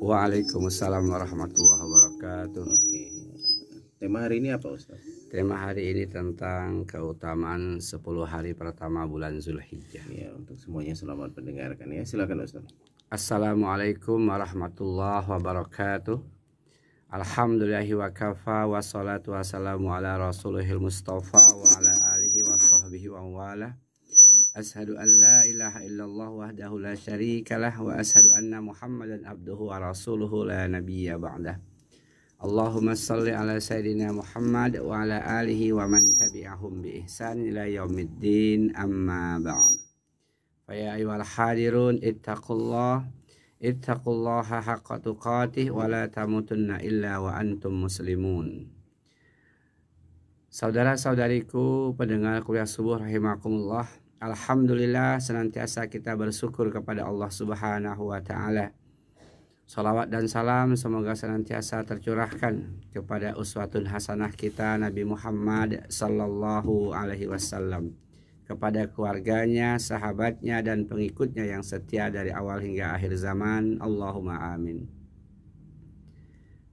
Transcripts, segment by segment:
Waalaikumsalam warahmatullahi wabarakatuh. Oke. Tema hari ini apa, Ustaz? Tema hari ini tentang keutamaan 10 hari pertama bulan Zulhijjah. Ya, untuk semuanya selamat mendengarkan ya. Silakan, Ustaz. Assalamualaikum warahmatullahi wabarakatuh. Alhamdulillahi wa kafa wa salatu wassalamu ala rasulihil mustafa wa ala alihi wa sahbihi wa wala. Ashadu an la ilaha illallah wahdahu la syarikalah wa ashadu anna muhammadan abduhu wa rasuluhu la nabiyya ba'dah. Allahumma salli ala sayyidina Muhammad wa ala alihi wa man tabi'ahum bi ihsan ila yaumiddin amma ba'd. Faya ayyuhal hadirun ittaqullaha haqqa tuqatih wa la tamutunna illa wa antum muslimun. Saudara-saudariku pendengar kuliah subuh rahimakumullah, alhamdulillah senantiasa kita bersyukur kepada Allah Subhanahu wa taala. Salawat dan salam semoga senantiasa tercurahkan kepada uswatun hasanah kita Nabi Muhammad sallallahu alaihi wasallam, kepada keluarganya, sahabatnya dan pengikutnya yang setia dari awal hingga akhir zaman. Allahumma amin.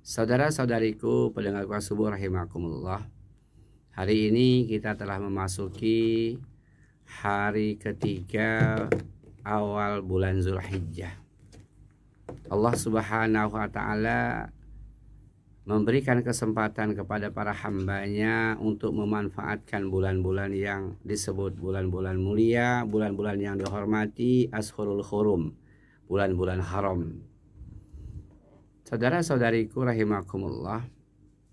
Saudara-saudariku pendengar kuliah subuh rahimakumullah, hari ini kita telah memasuki hari ketiga awal bulan Zulhijjah. Allah Subhanahu wa ta'ala memberikan kesempatan kepada para hambanya untuk memanfaatkan bulan-bulan yang disebut bulan-bulan mulia, bulan-bulan yang dihormati, ashurul hurum, bulan-bulan haram. Saudara-saudariku rahimakumullah,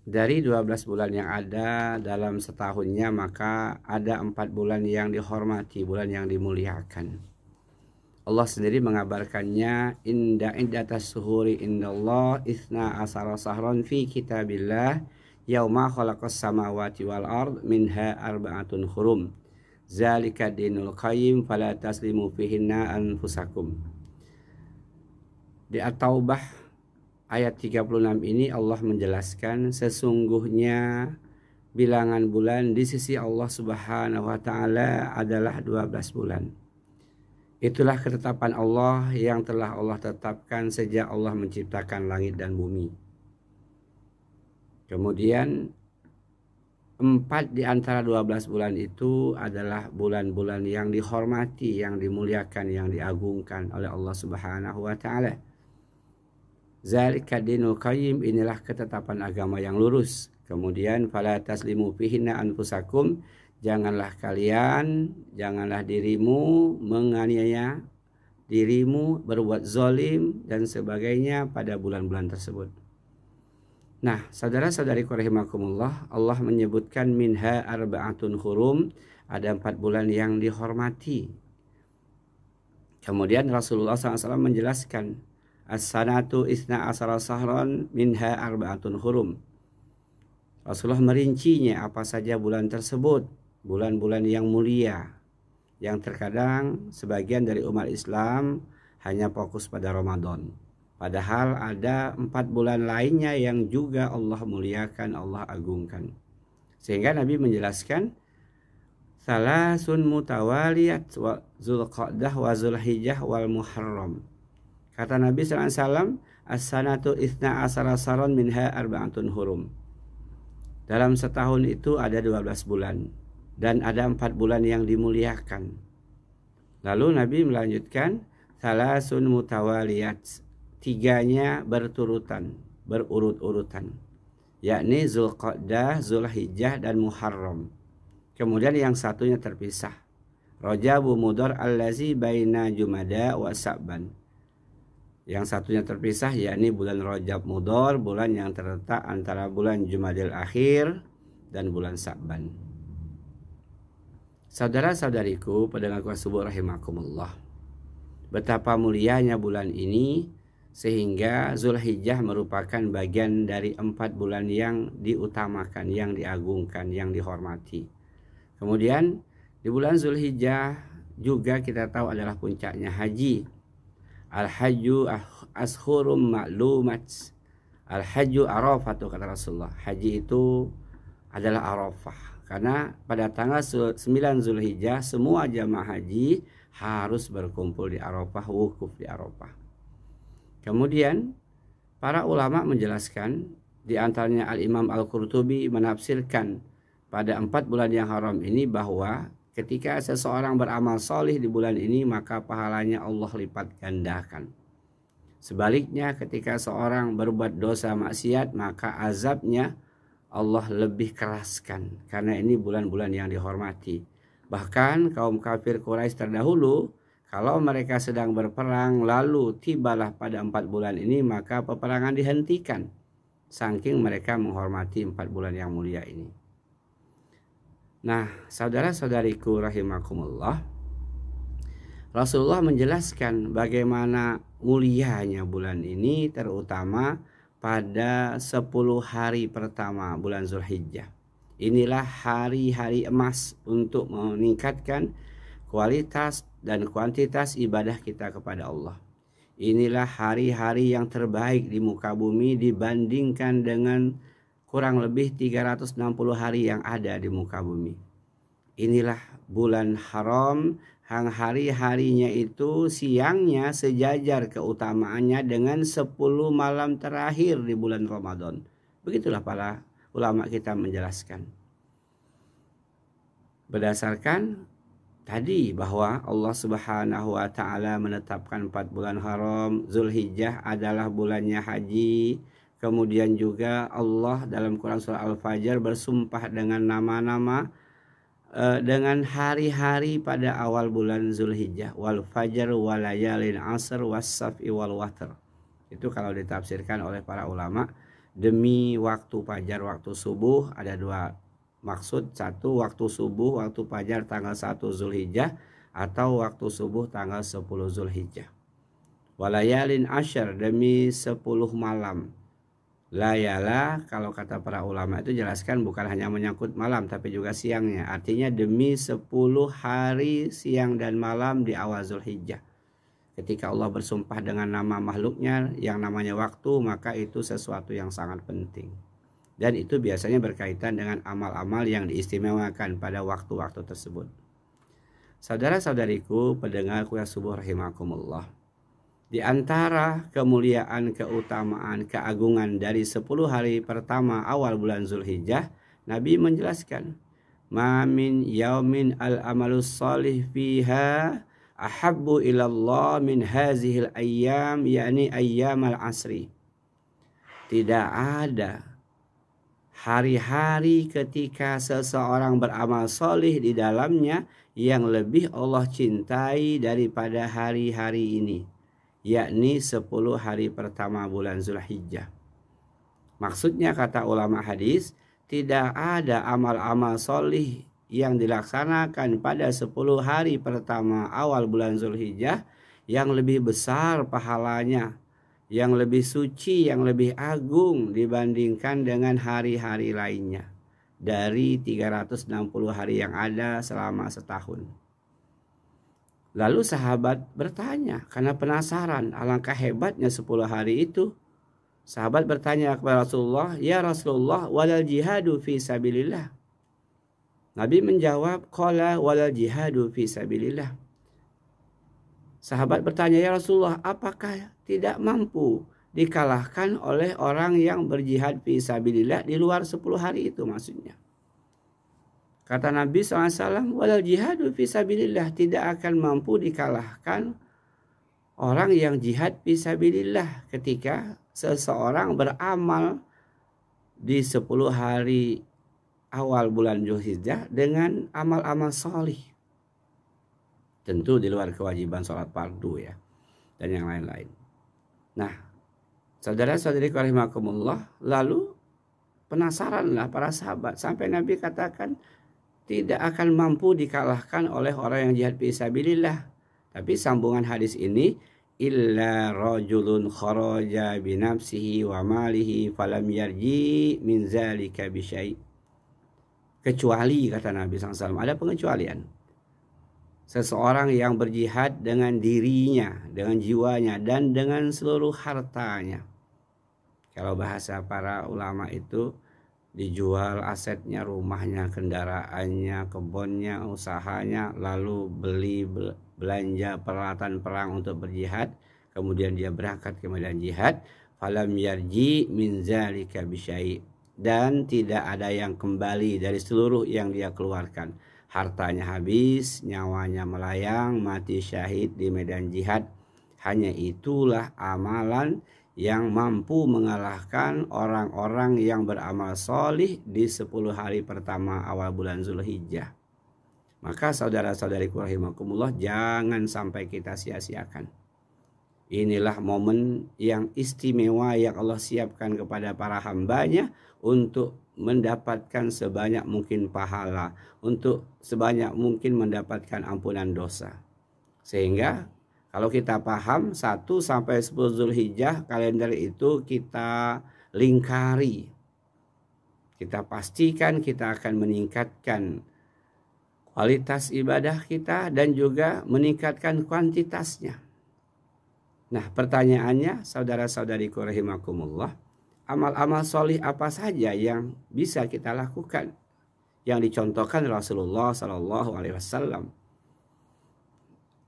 dari 12 bulan yang ada dalam setahunnya, maka ada 4 bulan yang dihormati, bulan yang dimuliakan. Allah sendiri mengabarkannya, inda iddatas suhuri indallah isna asara sahron fi kitabillah yauma khalaqas samawati wal ard minha arba'atun hurum zalika dinul qayyim fala taslimu fihinna anfusakum. Di At-Taubah ayat 36 ini Allah menjelaskan sesungguhnya bilangan bulan di sisi Allah Subhanahu wa taala adalah 12 bulan. Itulah ketetapan Allah yang telah Allah tetapkan sejak Allah menciptakan langit dan bumi. Kemudian 4 di antara 12 bulan itu adalah bulan-bulan yang dihormati, yang dimuliakan, yang diagungkan oleh Allah Subhanahu wa taala. Zalika dinul qayyim, inilah ketetapan agama yang lurus. Kemudian fala taslimu fihinna anfusakum, janganlah dirimu menganiaya dirimu, berbuat zalim dan sebagainya pada bulan-bulan tersebut. Nah, saudara-saudariku rahimakumullah, Allah menyebutkan minha arba'atun hurum, ada 4 bulan yang dihormati. Kemudian Rasulullah SAW menjelaskan as-sanatu isna asara sahron minha arba'atun hurum. Rasulullah merincinya apa saja bulan tersebut, bulan-bulan yang mulia, yang terkadang sebagian dari umat Islam hanya fokus pada Ramadan, padahal ada 4 bulan lainnya yang juga Allah muliakan, Allah agungkan. Sehingga Nabi menjelaskan salasun mutawaliyat wa Zulqa'dah wa Zulhijjah wal Muharram. Kata Nabi SAW, as-sanatu itsna asara saron minha arba'atun hurum. Dalam setahun itu ada 12 bulan dan ada 4 bulan yang dimuliakan. Lalu Nabi melanjutkan salasun mutawaliyat, 3-nya berturutan, berurut-urutan, yakni Zulqa'dah, Zulhijjah dan Muharram. Kemudian yang satunya terpisah, Rajabu Mudhar allazi baina Jumada wa Sa'ban. Yang satunya terpisah yakni bulan Rajab Mudhar, bulan yang terletak antara bulan Jumadil Akhir dan bulan Sa'ban. Saudara-saudariku pendengar kuliah subuh rahimakumullah, betapa mulianya bulan ini sehingga Zulhijjah merupakan bagian dari 4 bulan yang diutamakan, yang diagungkan, yang dihormati. Kemudian di bulan Zulhijjah juga kita tahu adalah puncaknya haji. Al-hajju ashhurum ma'lumat. Al-hajju arafatu, kata Rasulullah. Haji itu adalah Arafah. Karena pada tanggal 9 Zulhijjah semua jamaah haji harus berkumpul di Arafah, wukuf di Arafah. Kemudian Para ulama menjelaskan, di antaranya Al-Imam Al-Qurtubi menafsirkan pada 4 bulan yang haram ini bahwa ketika seseorang beramal solih di bulan ini maka pahalanya Allah lipat gandakan. Sebaliknya ketika seorang berbuat dosa maksiat maka azabnya Allah lebih keraskan karena ini bulan-bulan yang dihormati. Bahkan kaum kafir Quraisy terdahulu kalau mereka sedang berperang lalu tibalah pada 4 bulan ini maka peperangan dihentikan saking mereka menghormati 4 bulan yang mulia ini. Nah, saudara-saudariku rahimakumullah, Rasulullah menjelaskan bagaimana mulianya bulan ini terutama pada 10 hari pertama bulan Zulhijjah. Inilah hari-hari emas untuk meningkatkan kualitas dan kuantitas ibadah kita kepada Allah. Inilah hari-hari yang terbaik di muka bumi dibandingkan dengan kurang lebih 360 hari yang ada di muka bumi. Inilah bulan haram yang hari-harinya itu siangnya sejajar keutamaannya dengan 10 malam terakhir di bulan Ramadan. Begitulah para ulama kita menjelaskan. Berdasarkan tadi bahwa Allah Subhanahu wa taala menetapkan 4 bulan haram, Zulhijjah adalah bulannya haji. Kemudian juga Allah dalam Quran surah Al-Fajr bersumpah dengan nama-nama dengan hari-hari pada awal bulan Zulhijjah, wal fajr walayalin asr was-saf'i wal watr. Itu kalau ditafsirkan oleh para ulama, demi waktu fajar, waktu subuh, ada 2 maksud. 1 waktu subuh, waktu fajar tanggal 1 Zulhijjah atau waktu subuh tanggal 10 Zulhijjah. Walayalin ashr, demi 10 malam. Layala kalau kata para ulama itu jelaskan bukan hanya menyangkut malam tapi juga siangnya. Artinya demi 10 hari siang dan malam di awal Zulhijjah. Ketika Allah bersumpah dengan nama makhluknya yang namanya waktu, maka itu sesuatu yang sangat penting. Dan itu biasanya berkaitan dengan amal-amal yang diistimewakan pada waktu-waktu tersebut. Saudara-saudariku pendengar kuliah subuh rahimakumullah. Di antara kemuliaan, keutamaan, keagungan dari 10 hari pertama awal bulan Zulhijjah, Nabi menjelaskan, "Ma min yaumin al-amalus salih fiha ahabbu ilallah min hazihil ayyam, yakni ayyamal asri." Tidak ada hari-hari ketika seseorang beramal solih di dalamnya yang lebih Allah cintai daripada hari-hari ini, yakni 10 hari pertama bulan Zulhijjah. Maksudnya kata ulama hadis, tidak ada amal-amal solih yang dilaksanakan pada 10 hari pertama awal bulan Zulhijjah yang lebih besar pahalanya, yang lebih suci, yang lebih agung dibandingkan dengan hari-hari lainnya dari 360 hari yang ada selama setahun. Lalu sahabat bertanya karena penasaran alangkah hebatnya 10 hari itu. Sahabat bertanya kepada Rasulullah, "Ya Rasulullah, walal jihadu fi sabilillah?" Nabi menjawab, "Qala walal jihadu fi sabilillah." Sahabat bertanya, "Ya Rasulullah, apakah tidak mampu dikalahkan oleh orang yang berjihad fi sabilillah di luar 10 hari itu?" Maksudnya. Kata Nabi SAW, "Walal jihadu fi sabilillah," tidak akan mampu dikalahkan orang yang jihad fi sabilillah ketika seseorang beramal di 10 hari awal bulan Zulhijjah dengan amal-amal solih. Tentu di luar kewajiban sholat fardu ya, dan yang lain-lain. Nah, saudara-saudari rahimakumullah, lalu penasaranlah para sahabat sampai Nabi katakan tidak akan mampu dikalahkan oleh orang yang jihad fi sabilillah. Tapi sambungan hadis ini, illa rajulun kharaja bi nafsihi wa malihi falam yarji min zalika bi syai'. Kecuali kata Nabi SAW, ada pengecualian. Seseorang yang berjihad dengan dirinya, dengan jiwanya dan dengan seluruh hartanya. Kalau bahasa para ulama itu dijual asetnya, rumahnya, kendaraannya, kebunnya, usahanya, lalu beli belanja peralatan perang untuk berjihad, kemudian dia berangkat ke medan jihad, falam yarji min zalika bisyai, dan tidak ada yang kembali dari seluruh yang dia keluarkan. Hartanya habis, nyawanya melayang, mati syahid di medan jihad. Hanya itulah amalan yang mampu mengalahkan orang-orang yang beramal solih di 10 hari pertama awal bulan Zulhijjah. Maka saudara-saudariku rahimakumullah, jangan sampai kita sia-siakan. Inilah momen yang istimewa yang Allah siapkan kepada para hambanya untuk mendapatkan sebanyak mungkin pahala, untuk sebanyak mungkin mendapatkan ampunan dosa. Sehingga kalau kita paham 1 sampai 10 Zulhijjah, kalender itu kita lingkari. Kita pastikan kita akan meningkatkan kualitas ibadah kita dan juga meningkatkan kuantitasnya. Nah, pertanyaannya, saudara-saudariku rahimakumullah, amal-amal solih apa saja yang bisa kita lakukan yang dicontohkan Rasulullah SAW?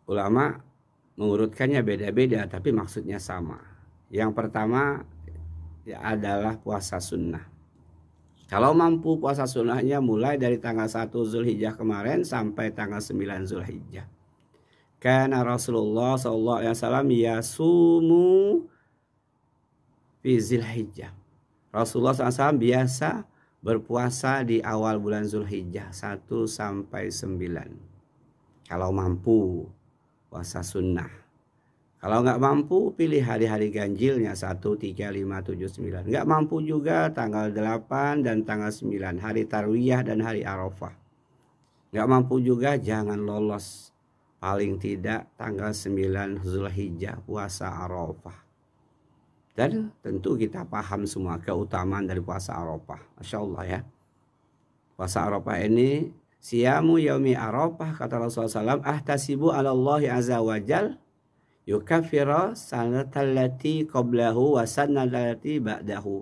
Ulama mengurutkannya beda-beda, tapi maksudnya sama. Yang pertama adalah puasa sunnah. Kalau mampu puasa sunnahnya mulai dari tanggal 1 Zulhijjah kemarin sampai tanggal 9 Zulhijjah. Karena Rasulullah SAW yasumu fi Zulhijjah. Rasulullah SAW biasa berpuasa di awal bulan Zulhijjah 1 sampai 9. Kalau mampu puasa sunnah. Kalau nggak mampu, pilih hari-hari ganjilnya 1, 3, 5, 7, 9. Nggak mampu juga tanggal 8 dan tanggal 9, hari Tarwiyah dan hari Arafah. Nggak mampu juga jangan lolos. Paling tidak tanggal 9 Zulhijjah puasa Arafah. Dan tentu kita paham semua keutamaan dari puasa Arafah. Masya Allah ya. Puasa Arafah ini, siyamu yaumi Arafah, kata Rasulullah SAW, ahtasibu ala Allah azza wa jal yukafira sanatallati qablahu wa sanatallati ba'dahu.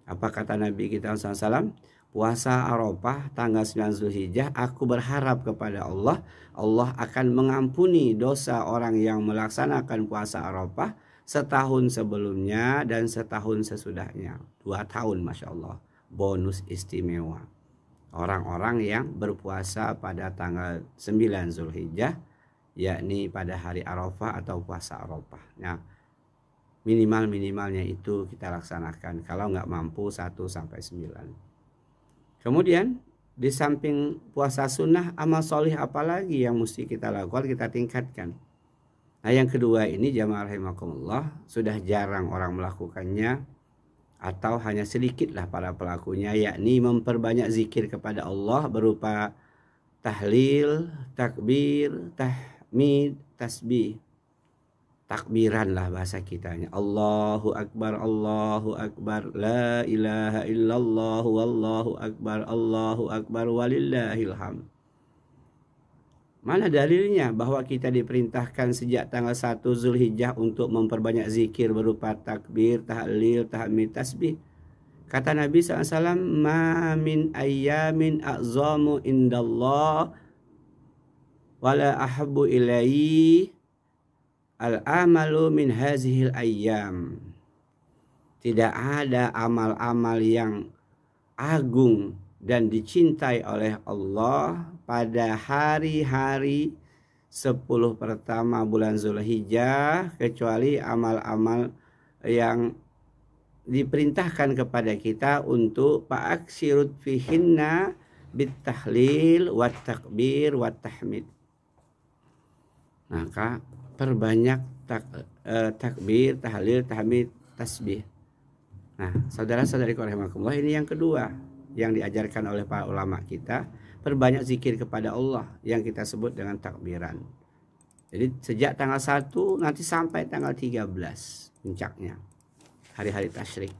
Apa kata Nabi kita SAW? Puasa Arafah tanggal 9 Zulhijjah, aku berharap kepada Allah, Allah akan mengampuni dosa orang yang melaksanakan puasa Arafah setahun sebelumnya dan setahun sesudahnya. 2 tahun, Masya Allah. Bonus istimewa. Orang-orang yang berpuasa pada tanggal 9 Zulhijjah, yakni pada hari Arafah atau puasa Arafah. Nah, minimalnya itu kita laksanakan. Kalau nggak mampu 1 sampai 9. Kemudian di samping puasa sunnah, amal solih apalagi yang mesti kita lakukan, kita tingkatkan. Nah, yang kedua ini jamaah rahimakumullah, sudah jarang orang melakukannya atau hanya sedikitlah para pelakunya, yakni memperbanyak zikir kepada Allah berupa tahlil, takbir, tahmid, tasbih. Takbiran lah bahasa kitanya. Allahu Akbar, Allahu Akbar, la ilaha illallah, wallahu akbar, Allahu Akbar, walillahil hamd. Mana dalilnya bahwa kita diperintahkan sejak tanggal 1 Zulhijjah untuk memperbanyak zikir berupa takbir, tahlil, tahmid, tasbih? Kata Nabi SAW, ma min ayyamin a'zamu indallah wala ahabbu ilaihi al-amalu min hazihil ayyam. Tidak ada amal-amal yang agung dan dicintai oleh Allah pada hari-hari 10 pertama bulan Zulhijjah, kecuali amal-amal yang diperintahkan kepada kita untuk fa'aksirut fihinna bitahlil wat takbir wat tahmid. Maka perbanyak takbir, tahlil, tahmid, tasbih. Nah, saudara-saudariku rahimakumullah, ini yang kedua yang diajarkan oleh para ulama kita, perbanyak zikir kepada Allah yang kita sebut dengan takbiran. Jadi sejak tanggal 1 nanti sampai tanggal 13 puncaknya, hari-hari tasyrik.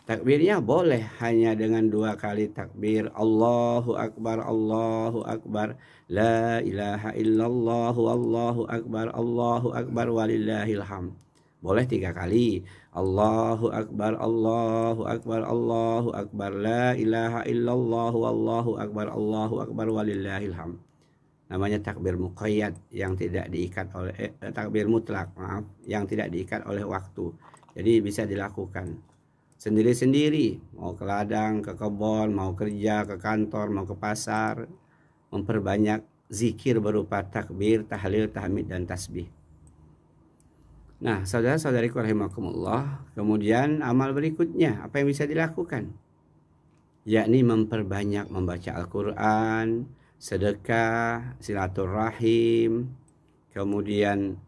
Takbirnya boleh hanya dengan 2 kali takbir, Allahu Akbar, Allahu Akbar, la ilaha illallah, Allahu Akbar, walillahil hamd. Boleh 3 kali, Allahu Akbar, Allahu Akbar, Allahu Akbar, la ilaha illallah, Allahu Akbar, walillahil hamd. Namanya takbir muqayyad, yang tidak diikat oleh takbir mutlak, maaf, yang tidak diikat oleh waktu. Jadi bisa dilakukan sendiri-sendiri, mau ke ladang, ke kebun, mau kerja, ke kantor, mau ke pasar, memperbanyak zikir berupa takbir, tahlil, tahmid, dan tasbih. Nah, saudara-saudariku rahimakumullah, kemudian amal berikutnya apa yang bisa dilakukan? Yakni memperbanyak membaca Al-Quran, sedekah, silaturahim, kemudian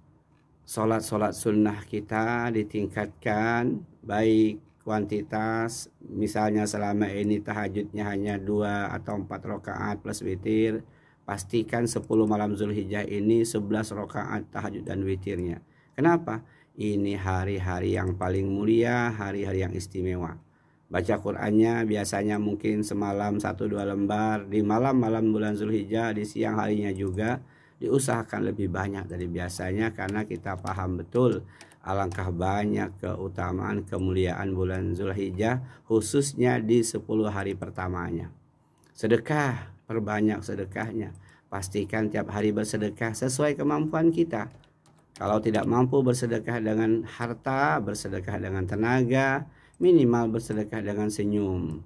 sholat sunnah kita ditingkatkan, baik kuantitas, misalnya selama ini tahajudnya hanya 2 atau 4 rakaat plus witir, pastikan 10 malam Zulhijjah ini 11 rakaat tahajud dan witirnya. Kenapa? Ini hari-hari yang paling mulia, hari-hari yang istimewa. Baca Qur'annya biasanya mungkin semalam 1-2 lembar, di malam-malam bulan Zulhijjah, di siang harinya juga diusahakan lebih banyak dari biasanya, karena kita paham betul alangkah banyak keutamaan kemuliaan bulan Zulhijjah, khususnya di 10 hari pertamanya. Sedekah, perbanyak sedekahnya. Pastikan tiap hari bersedekah sesuai kemampuan kita. Kalau tidak mampu bersedekah dengan harta, bersedekah dengan tenaga, minimal bersedekah dengan senyum.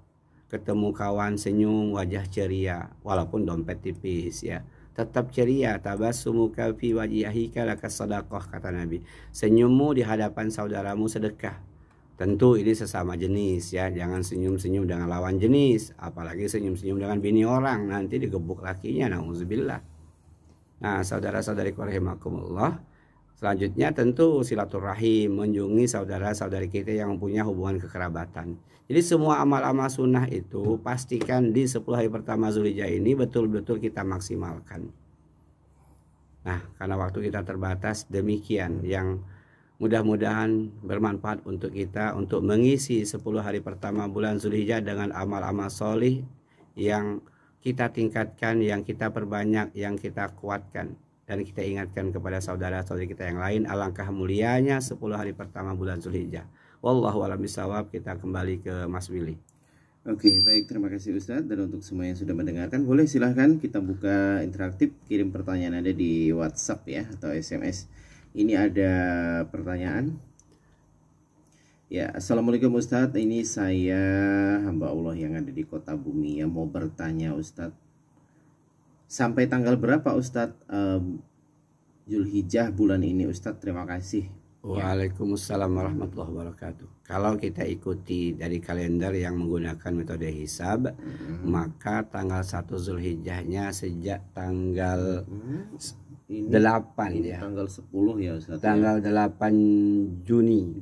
Ketemu kawan senyum, wajah ceria, walaupun dompet tipis ya. Tetap ceria, tabassumuka fi wajhika lakas sadaqah, kata Nabi. Senyummu di hadapan saudaramu sedekah. Tentu ini sesama jenis ya, jangan senyum-senyum dengan lawan jenis, apalagi senyum-senyum dengan bini orang, nanti digebuk lakinya, nauzubillah. Nah, saudara-saudari rahimakumullah, selanjutnya tentu silaturahim, mengunjungi saudara-saudari kita yang punya hubungan kekerabatan. Jadi semua amal-amal sunnah itu pastikan di 10 hari pertama Zulhijjah ini betul-betul kita maksimalkan. Nah, karena waktu kita terbatas, demikian yang mudah-mudahan bermanfaat untuk kita untuk mengisi 10 hari pertama bulan Zulhijjah dengan amal-amal solih yang kita tingkatkan, yang kita perbanyak, yang kita kuatkan. Dan kita ingatkan kepada saudara-saudari kita yang lain alangkah mulianya 10 hari pertama bulan Zulhijjah. Wallahu a'lam bishawab. Kita kembali ke Mas Willy. Oke, baik, terima kasih Ustadz. Dan untuk semua yang sudah mendengarkan, boleh silahkan kita buka interaktif, kirim pertanyaan Anda di WhatsApp ya atau SMS. Ini ada pertanyaan. Ya, Assalamualaikum Ustadz. Ini saya hamba Allah yang ada di Kota Bumi yang mau bertanya Ustadz. Sampai tanggal berapa Ustadz Zulhijjah bulan ini Ustadz? Terima kasih. Waalaikumsalam warahmatullahi wabarakatuh. Kalau kita ikuti dari kalender yang menggunakan metode hisab, maka tanggal 1 Zulhijjahnya sejak tanggal 8 ya. Tanggal 10 ya Ustadz. Tanggal 8 Juni.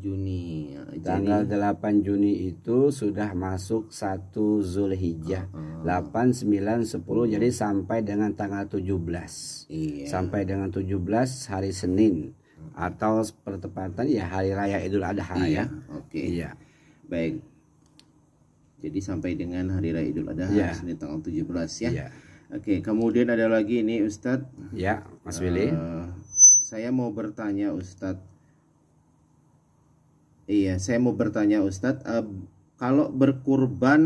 Ya, tanggal 8 Juni itu sudah masuk 1 Zulhijjah. 8, 9, 10 jadi sampai dengan tanggal 17. Iya. Sampai dengan 17 hari Senin. Atau pertepatan ya hari raya Idul Adha ya. Oke. Iya. Baik. Jadi sampai dengan hari raya Idul Adha Senin tanggal 17 ya. Iya. Oke, kemudian ada lagi ini Ustadz. Ya, Mas Willy. Saya mau bertanya Ustadz. Iya, saya mau bertanya Ustadz, kalau berkurban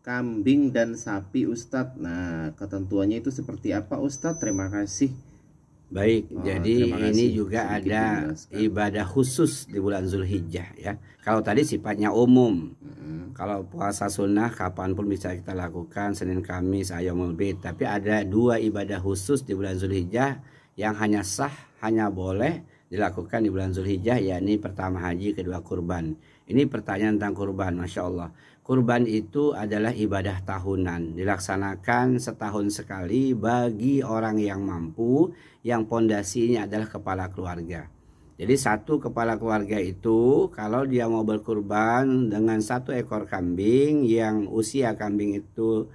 kambing dan sapi Ustadz, nah ketentuannya itu seperti apa Ustadz? Terima kasih. Baik, jadi ini juga ada ibadah khusus di bulan Zulhijjah ya. Kalau tadi sifatnya umum. Kalau puasa sunnah kapanpun bisa kita lakukan, Senin, Kamis, Ayyamul Bid. Tapi ada 2 ibadah khusus di bulan Zulhijjah yang hanya sah, hanya boleh dilakukan di bulan Zulhijjah, yakni pertama haji, kedua kurban. Ini pertanyaan tentang kurban, Masya Allah. Kurban itu adalah ibadah tahunan, dilaksanakan setahun sekali bagi orang yang mampu, yang pondasinya adalah kepala keluarga. Jadi satu kepala keluarga itu kalau dia mau berkurban dengan 1 ekor kambing yang usia kambing itu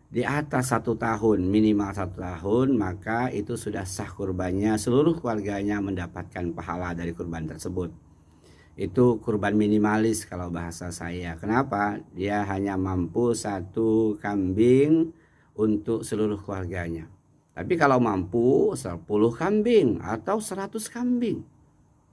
di atas 1 tahun, minimal 1 tahun, maka itu sudah sah kurbannya, seluruh keluarganya mendapatkan pahala dari kurban tersebut. Itu kurban minimalis kalau bahasa saya. Kenapa? Dia hanya mampu 1 kambing untuk seluruh keluarganya. Tapi kalau mampu 10 kambing atau 100 kambing,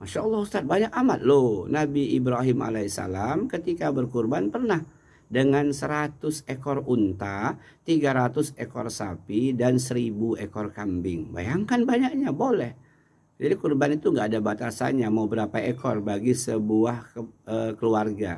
Masya Allah Ustaz, banyak amat loh. Nabi Ibrahim alaihissalam ketika berkurban pernah dengan 100 ekor unta, 300 ekor sapi, dan 1000 ekor kambing. Bayangkan banyaknya, boleh. Jadi kurban itu nggak ada batasannya mau berapa ekor bagi sebuah keluarga.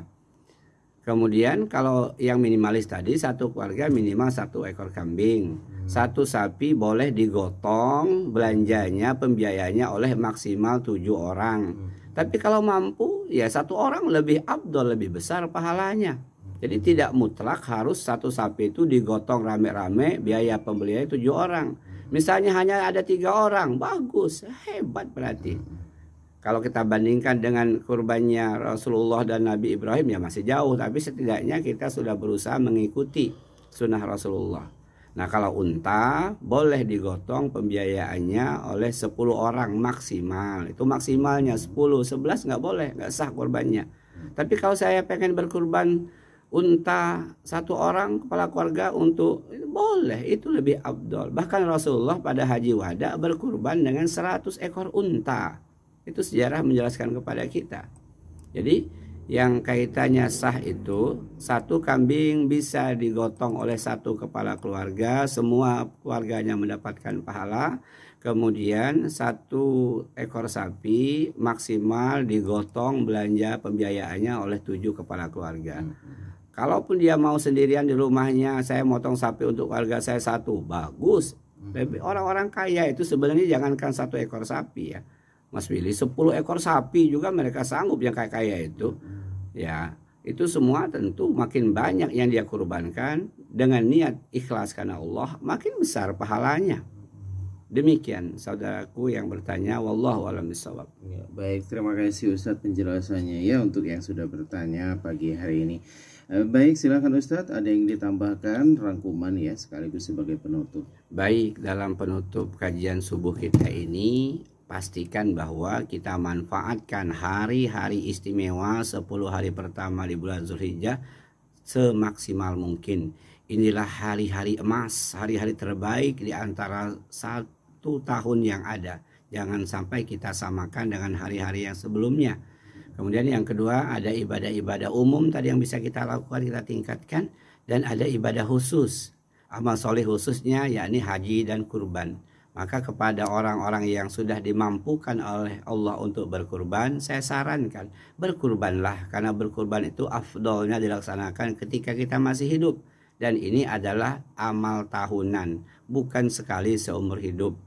Kemudian kalau yang minimalis tadi, satu keluarga minimal 1 ekor kambing, 1 sapi boleh digotong, belanjanya, pembiayanya oleh maksimal 7 orang. Tapi kalau mampu ya 1 orang lebih afdol, lebih besar pahalanya. Jadi tidak mutlak harus 1 sapi itu digotong rame-rame, biaya pembeliannya 7 orang. Misalnya hanya ada 3 orang, bagus, hebat berarti. Kalau kita bandingkan dengan kurbannya Rasulullah dan Nabi Ibrahim ya masih jauh, tapi setidaknya kita sudah berusaha mengikuti sunnah Rasulullah. Nah kalau unta boleh digotong pembiayaannya oleh 10 orang maksimal. Itu maksimalnya 10, 11 nggak boleh, nggak sah kurbannya. Tapi kalau saya pengen berkurban unta 1 orang kepala keluarga untuk boleh, itu lebih afdol. Bahkan Rasulullah pada haji wada berkurban dengan 100 ekor unta. Itu sejarah menjelaskan kepada kita. Jadi yang kaitannya sah itu 1 kambing bisa digotong oleh 1 kepala keluarga, semua keluarganya mendapatkan pahala. Kemudian 1 ekor sapi maksimal digotong belanja pembiayaannya oleh 7 kepala keluarga. Kalaupun dia mau sendirian di rumahnya, saya motong sapi untuk keluarga saya 1, bagus. Orang-orang kaya itu sebenarnya jangankan 1 ekor sapi ya, Mas Willy, 10 ekor sapi juga mereka sanggup yang kaya itu. Ya, itu semua tentu makin banyak yang dia kurbankan dengan niat ikhlas karena Allah, makin besar pahalanya. Demikian saudaraku yang bertanya, wallahu a'lam bishawab. Ya, baik, terima kasih Ustadz penjelasannya ya untuk yang sudah bertanya pagi hari ini. Baik, silakan Ustadz, ada yang ditambahkan rangkuman ya sekaligus sebagai penutup. Baik, dalam penutup kajian subuh kita ini, pastikan bahwa kita manfaatkan hari-hari istimewa 10 hari pertama di bulan Zulhijjah semaksimal mungkin. Inilah hari-hari emas, hari-hari terbaik di antara 1 tahun yang ada. Jangan sampai kita samakan dengan hari-hari yang sebelumnya. Kemudian yang kedua, ada ibadah-ibadah umum tadi yang bisa kita lakukan, kita tingkatkan. Dan ada ibadah khusus, amal soleh khususnya yakni haji dan kurban. Maka kepada orang-orang yang sudah dimampukan oleh Allah untuk berkurban, saya sarankan berkurbanlah, karena berkurban itu afdolnya dilaksanakan ketika kita masih hidup. Dan ini adalah amal tahunan, bukan sekali seumur hidup.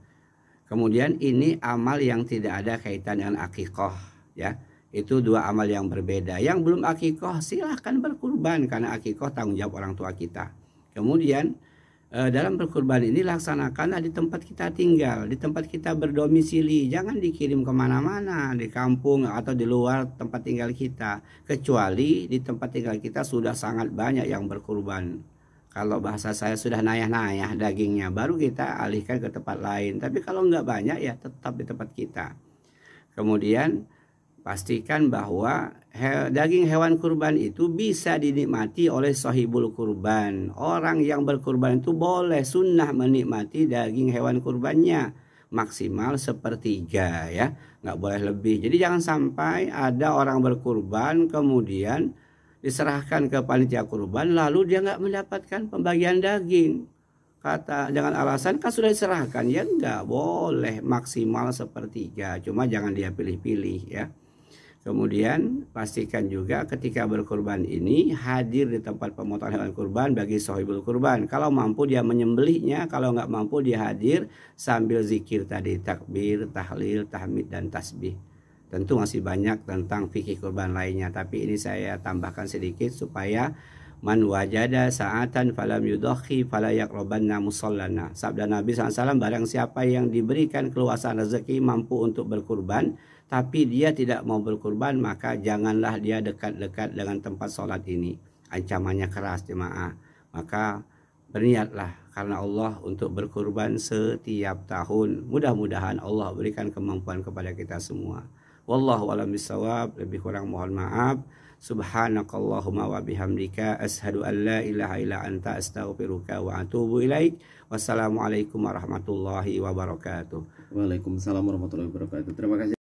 Kemudian ini amal yang tidak ada kaitan dengan akikah ya. Itu 2 amal yang berbeda. Yang belum akikah silahkan berkurban, karena akikah tanggung jawab orang tua kita. Kemudian dalam berkurban ini laksanakanlah di tempat kita tinggal, di tempat kita berdomisili. Jangan dikirim kemana-mana, di kampung atau di luar tempat tinggal kita. Kecuali di tempat tinggal kita sudah sangat banyak yang berkurban. Kalau bahasa saya sudah nayah-nayah dagingnya, baru kita alihkan ke tempat lain. Tapi kalau nggak banyak ya tetap di tempat kita. Kemudian pastikan bahwa daging hewan kurban itu bisa dinikmati oleh sahibul kurban. Orang yang berkurban itu boleh sunnah menikmati daging hewan kurbannya maksimal 1/3 ya, nggak boleh lebih. Jadi jangan sampai ada orang berkurban kemudian diserahkan ke panitia kurban lalu dia nggak mendapatkan pembagian daging. Kata dengan alasan kan sudah diserahkan, ya nggak boleh, maksimal 1/3. Cuma jangan dia pilih-pilih ya. Kemudian pastikan juga ketika berkurban ini hadir di tempat pemotongan hewan kurban bagi sahibul kurban. Kalau mampu dia menyembelihnya, kalau nggak mampu dia hadir sambil zikir tadi, takbir, tahlil, tahmid, dan tasbih. Tentu masih banyak tentang fikih kurban lainnya, tapi ini saya tambahkan sedikit supaya man wajada sa'atan falam yudakhi fala yaqrabanna musallana. Sabda Nabi SAW, barang siapa yang diberikan keluasan rezeki mampu untuk berkurban tapi dia tidak mau berkurban, maka janganlah dia dekat-dekat dengan tempat sholat ini. Ancamannya keras jemaah. Maka berniatlah karena Allah untuk berkurban setiap tahun. Mudah-mudahan Allah berikan kemampuan kepada kita semua. Wallahu a'lam bishawab. Lebih kurang mohon maaf. Subhanakallahumma wa bihamdika ashhadu an la ilaha illa anta astaghfiruka wa atubu ilaik. Wassalamualaikum warahmatullahi wabarakatuh. Waalaikumsalam warahmatullahi wabarakatuh. Terima kasih.